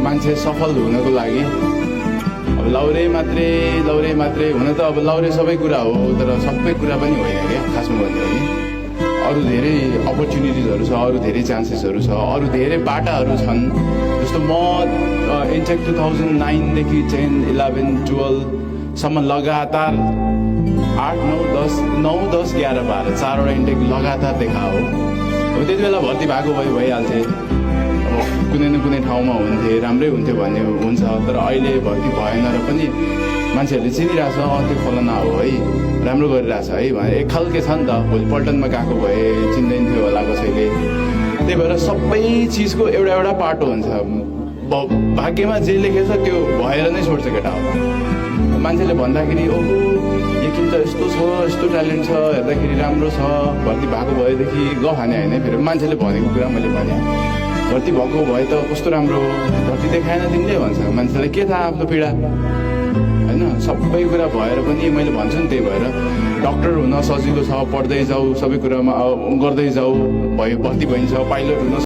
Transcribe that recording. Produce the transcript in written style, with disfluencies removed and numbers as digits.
मान्छे सफल हुनको लागि अब लौरे मात्रै हुन त अब लौरे सबै कुरा हो, तर सबै कुरा पनि होइन क्या खासमा भन्यो भने। अरू धेरै अपर्च्युनिटिजहरू छ, अरू धेरै चान्सेसहरू छ, अरू धेरै बाटाहरू छन्। जस्तो म इन्टेक 2009 देखि 10, 11, 12सम्म लगातार 8, 9, 10, 11, 12 चारवटा इन्टेक लगातार देखा हो। अब त्यति बेला भर्ती भएको भइहाल्थे, अब कुनै न कुनै ठाउँमा हुन्थे, राम्रै हुन्थ्यो भन्ने हुन्छ। तर अहिले भर्ती भएन र पनि मान्छेहरूले चिनिरहेछ, त्यो फलाना हो है, राम्रो गरिरहेछ है भने एक खालके छ नि त। भोलि पल्टनमा गएको भए चिन्दैन थियो होला कसैले। त्यही भएर सबै चिजको एउटा पाटो हुन्छ। भाग्यमा जे लेखेछ त्यो भएर नै छोड्छ केटा हो। मान्छेले भन्दाखेरि ओहो यकिन त यस्तो छ, यस्तो ट्यालेन्ट छ, हेर्दाखेरि राम्रो छ, भर्ती भएको भएदेखि गहाने होइन। फेरि मान्छेले भनेको कुरा मैले भने, भर्ती भएको भए त कस्तो राम्रो, भर्ती देखाएन तिमीले भन्छ। मान्छेलाई के थाहा आफ्नो पीडा होइन। सबै कुरा भएर पनि मैले भन्छु नि, त्यही भएर डक्टर हुन सजिलो छ, पढ्दै जाऊ, सबै कुरामा गर्दै जाऊ, भयो भर्ती भइन्छ, पाइलट हुन